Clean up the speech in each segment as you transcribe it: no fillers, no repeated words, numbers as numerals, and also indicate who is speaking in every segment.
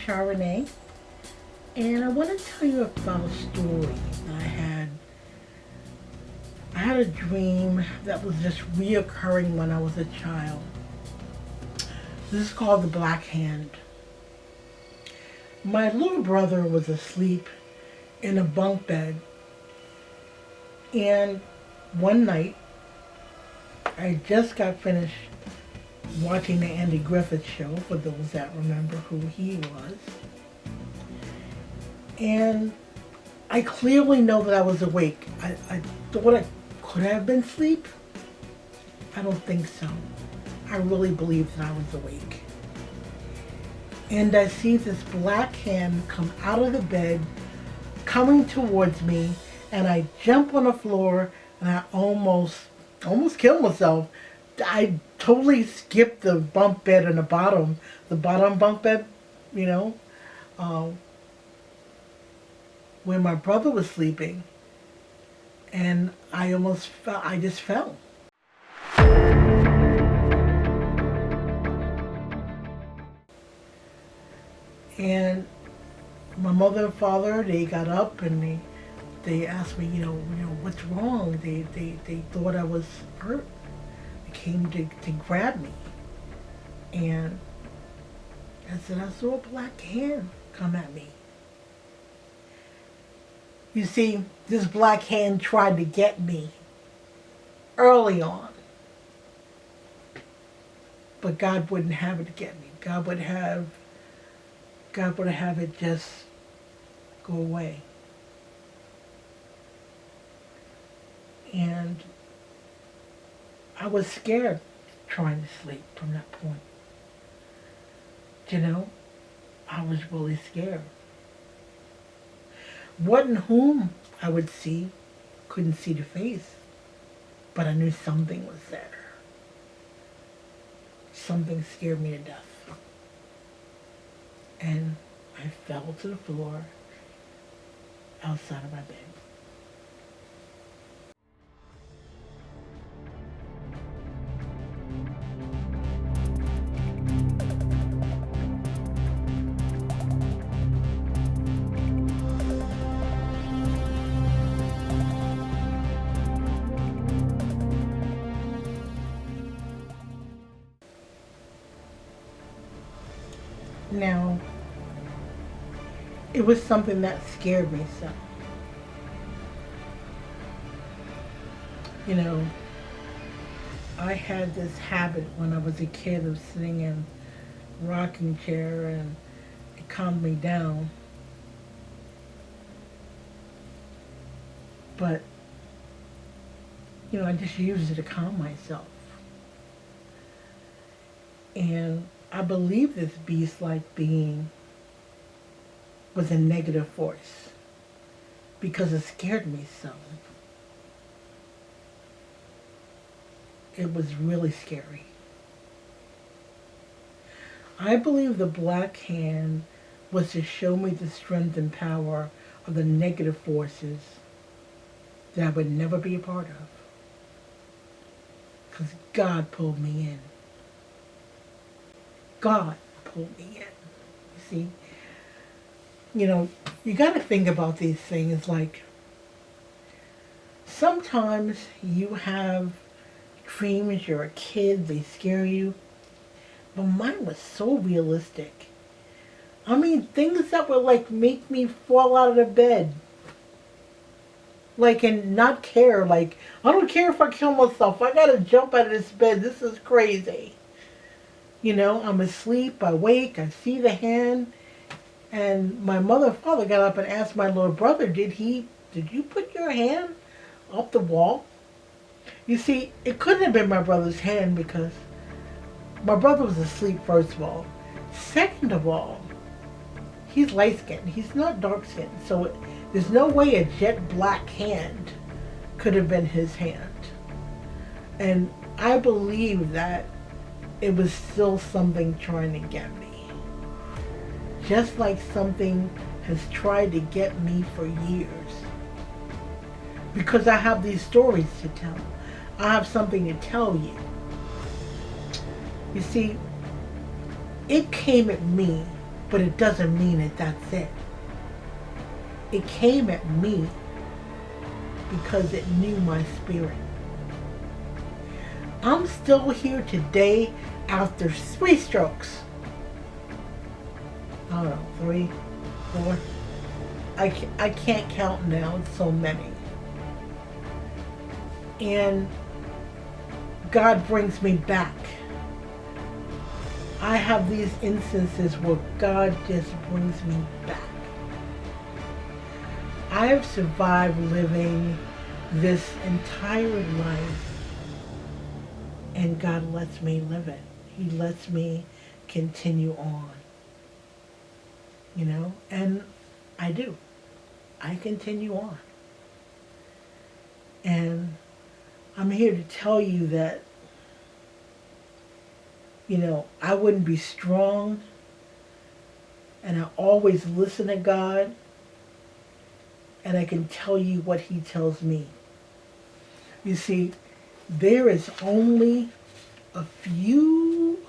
Speaker 1: Sha René, and I want to tell you about a story that I had. I had a dream that was just reoccurring when I was a child. This is called the Black Hand. My little brother was asleep in a bunk bed, and one night I just got finished watching the Andy Griffith show, for those that remember who he was. And I clearly know that I was awake. I thought I could have been asleep. I don't think so. I really believe that I was awake. And I see this black hand come out of the bed, coming towards me, and I jump on the floor and I almost killed myself. I totally skipped the bunk bed in the bottom bunk bed, you know, where my brother was sleeping, and I almost fell. I just fell. And my mother and father, they got up and they asked me, what's wrong? They thought I was hurt. They came to grab me. And I said, I saw a black hand come at me. You see, this black hand tried to get me early on. But God wouldn't have it get me. God would have it just go away. And I was scared trying to sleep from that point. I was really scared. What and whom I would see, couldn't see the face, but I knew something was there. Something scared me to death. And I fell to the floor outside of my bed. Now, it was something that scared me so. I had this habit when I was a kid of sitting in a rocking chair, and it calmed me down. But, I just used it to calm myself. And I believe this beast-like being was a negative force because it scared me so. It was really scary. I believe the black hand was to show me the strength and power of the negative forces that I would never be a part of. Because God pulled me in. God pulled me in. You see? You got to think about these things like sometimes you have dreams, you're a kid, they scare you. But mine was so realistic. I mean, things that would make me fall out of the bed. And not care. I don't care if I kill myself. I gotta jump out of this bed. This is crazy. I'm asleep, I wake, I see the hand. And my mother and father got up and asked my little brother, did you put your hand up the wall? You see, it couldn't have been my brother's hand because my brother was asleep, first of all. Second of all, he's light-skinned. He's not dark-skinned. So there's no way a jet black hand could have been his hand. And I believe that it was still something trying to get me. Just like something has tried to get me for years. Because I have these stories to tell. I have something to tell you. You see, it came at me but it doesn't mean that that's it. It came at me because it knew my spirit. I'm still here today after 3 strokes. I don't know, 3, 4. I can't count now, it's so many. And God brings me back. I have these instances where God just brings me back. I have survived living this entire life, and God lets me live it. He lets me continue on. You know, and I do. I continue on. And I'm here to tell you that, you know, I wouldn't be strong, and I always listen to God, and I can tell you what He tells me. You see, there is only a few,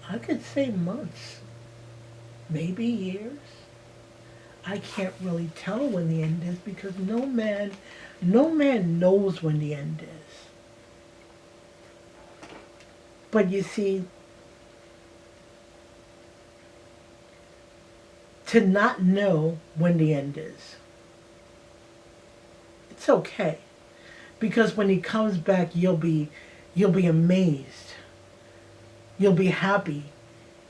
Speaker 1: I could say months, maybe years. I can't really tell when the end is, because no man knows when the end is. But you see, to not know when the end is, it's okay. Because when He comes back, you'll be amazed. You'll be happy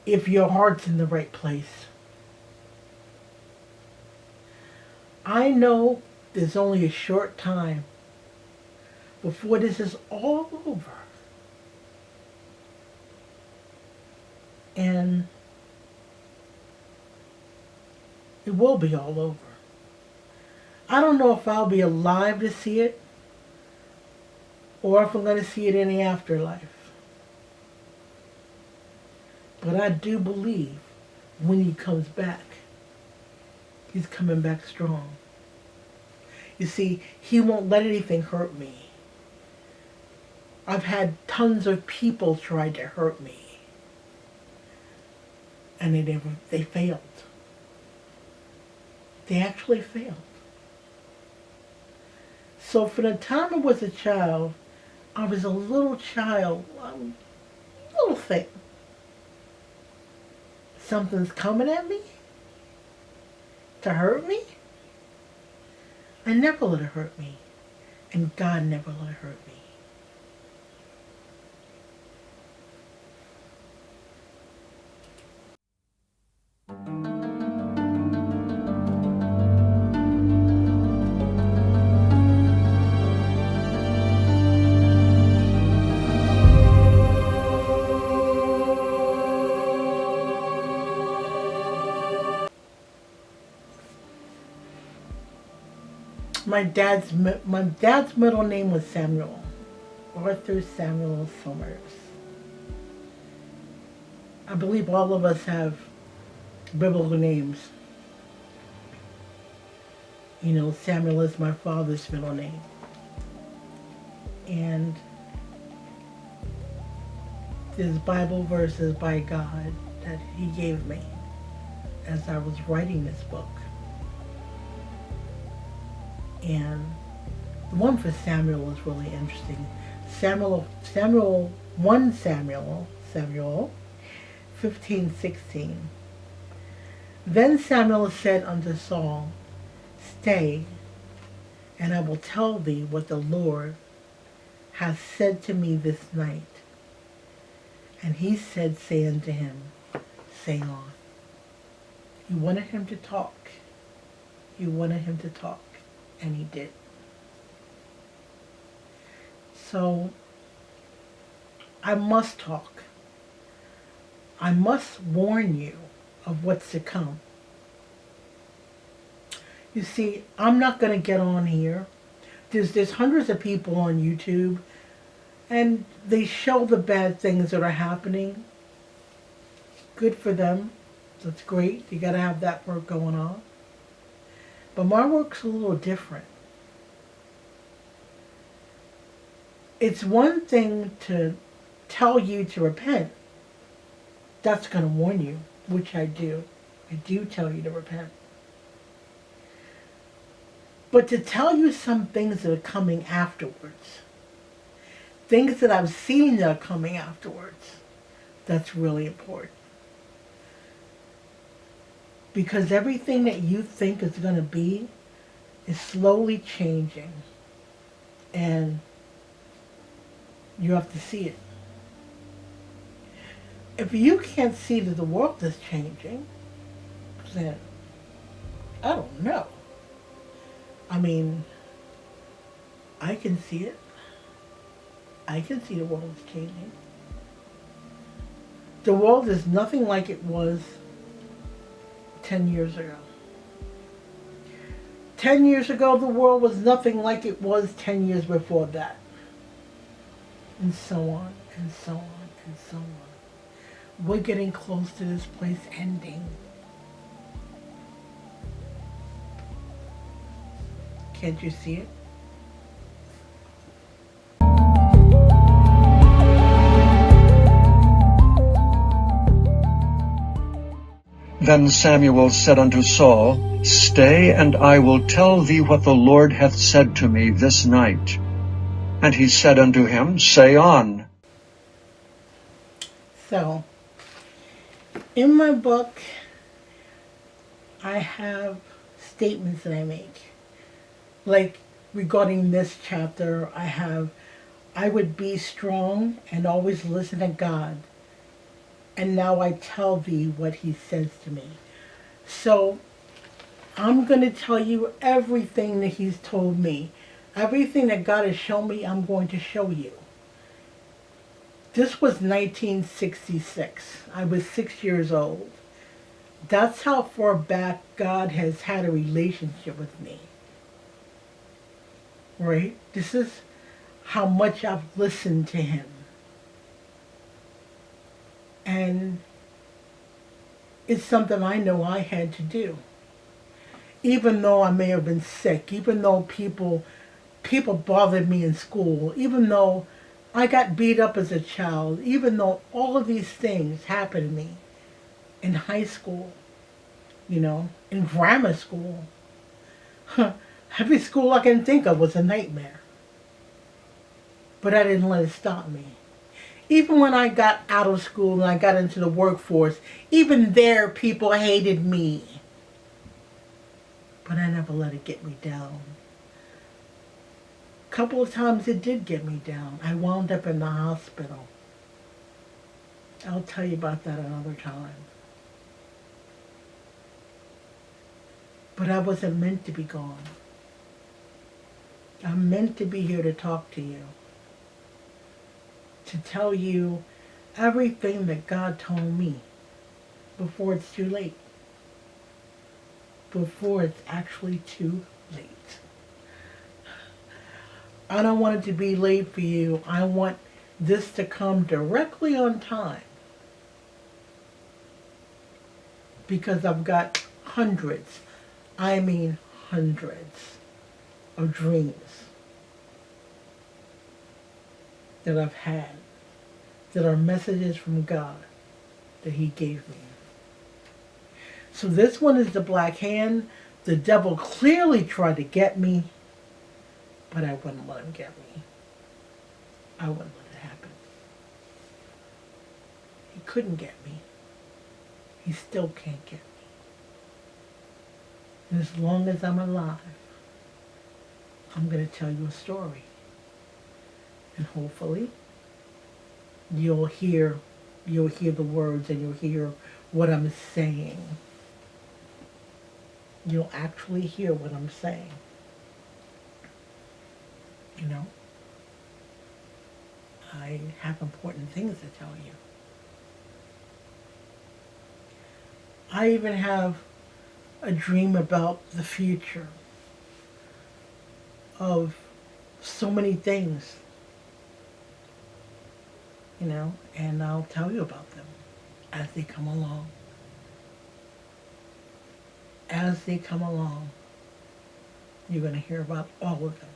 Speaker 1: if your heart's in the right place. I know there's only a short time before this is all over. And it will be all over. I don't know if I'll be alive to see it, or if I'm going to see it in the afterlife. But I do believe when He comes back, He's coming back strong. You see, He won't let anything hurt me. I've had tons of people try to hurt me, and they failed. They actually failed. So from the time I was a child, I was a little child, little thing. Something's coming at me to hurt me. I never let it hurt me, and God never let it hurt me. My dad's middle name was Samuel, Arthur Samuel Summers. I believe all of us have biblical names. You know, Samuel is my father's middle name. And there's Bible verses by God that He gave me as I was writing this book. And the one for Samuel is really interesting. Samuel 15:16. Then Samuel said unto Saul, Stay, and I will tell thee what the Lord hath said to me this night. And he said, Say unto him, Say on. He wanted him to talk. He wanted him to talk. And he did. So, I must talk. I must warn you of what's to come. You see, I'm not going to get on here. There's hundreds of people on YouTube, and they show the bad things that are happening. Good for them. That's great. You got to have that work going on. But my work's a little different. It's one thing to tell you to repent, that's going to warn you, which I do. I do tell you to repent. But to tell you some things that are coming afterwards, things that I've seen that are coming afterwards, that's really important. Because everything that you think is going to be is slowly changing. And you have to see it. If you can't see that the world is changing, then I don't know. I mean, I can see it. I can see the world is changing. The world is nothing like it was 10 years ago. 10 years ago, the world was nothing like it was 10 years before that. And so on, and so on, and so on. We're getting close to this place ending. Can't you see it?
Speaker 2: Then Samuel said unto Saul, Stay, and I will tell thee what the Lord hath said to me this night. And he said unto him, Say on.
Speaker 1: So, in my book, I have statements that I make. Like, regarding this chapter, I would be strong and always listen to God. And now I tell thee what he says to me. So, I'm going to tell you everything that he's told me. Everything that God has shown me, I'm going to show you. This was 1966. I was 6 years old. That's how far back God has had a relationship with me. Right? This is how much I've listened to him. And it's something I know I had to do. Even though I may have been sick, even though people bothered me in school, even though I got beat up as a child, even though all of these things happened to me in high school, in grammar school. Every school I can think of was a nightmare. But I didn't let it stop me. Even when I got out of school and I got into the workforce, even there people hated me. But I never let it get me down. A couple of times it did get me down. I wound up in the hospital. I'll tell you about that another time. But I wasn't meant to be gone. I'm meant to be here to talk to you. To tell you everything that God told me before it's too late. Before it's actually too late. I don't want it to be late for you. I want this to come directly on time. Because I've got hundreds, I mean hundreds of dreams that I've had, that are messages from God that he gave me. So this one is the black hand. The devil clearly tried to get me, but I wouldn't let him get me. I wouldn't let it happen. He couldn't get me. He still can't get me. And as long as I'm alive, I'm going to tell you a story. And hopefully, you'll hear the words and you'll hear what I'm saying. You'll actually hear what I'm saying. I have important things to tell you. I even have a dream about the future of so many things, and I'll tell you about them as they come along. As they come along, you're going to hear about all of them.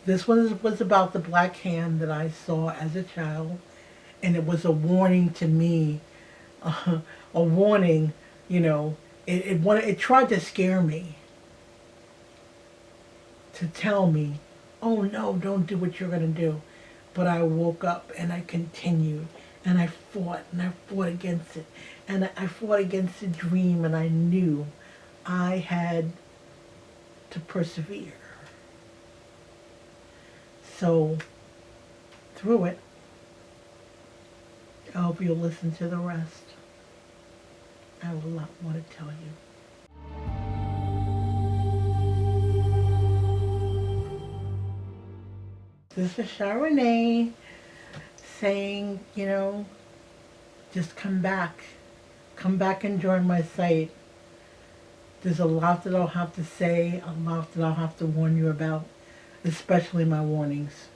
Speaker 1: This one was about the black hand that I saw as a child, and it was a warning to me a warning, you know, it tried to scare me, to tell me, oh no, don't do what you're going to do. But I woke up and I continued and I fought against it. And I fought against the dream, and I knew I had to persevere. So through it, I hope you'll listen to the rest. I have a lot more to tell you. This is Sha René saying, you know, just come back. Come back and join my site. There's a lot that I'll have to say, a lot that I'll have to warn you about, especially my warnings.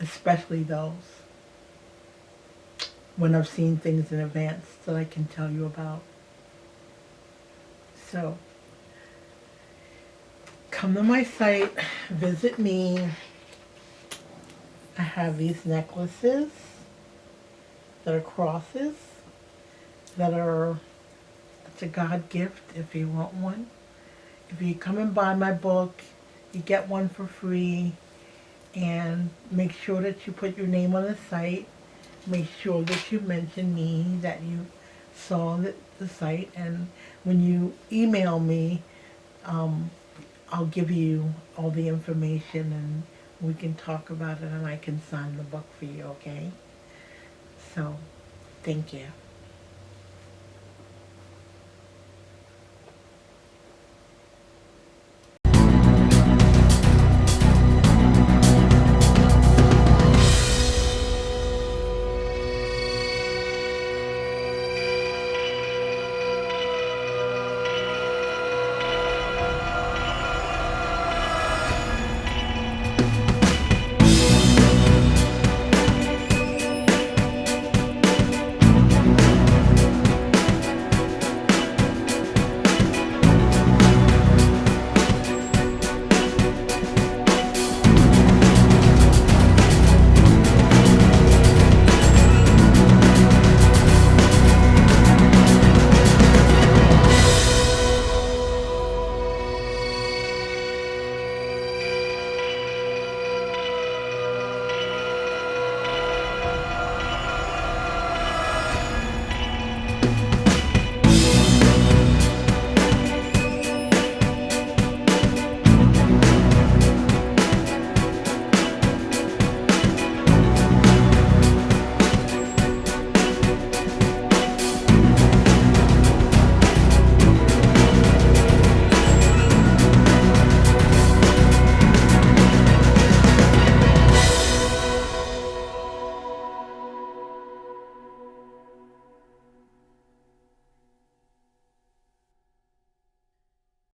Speaker 1: Especially those. When I've seen things in advance that I can tell you about. So, come to my site, visit me. I have these necklaces that are crosses, that are, it's a God gift if you want one. If you come and buy my book, you get one for free. And make sure that you put your name on the site. Make sure that you mention me, that you saw the site. And when you email me, I'll give you all the information and we can talk about it and I can sign the book for you, okay? So, thank you.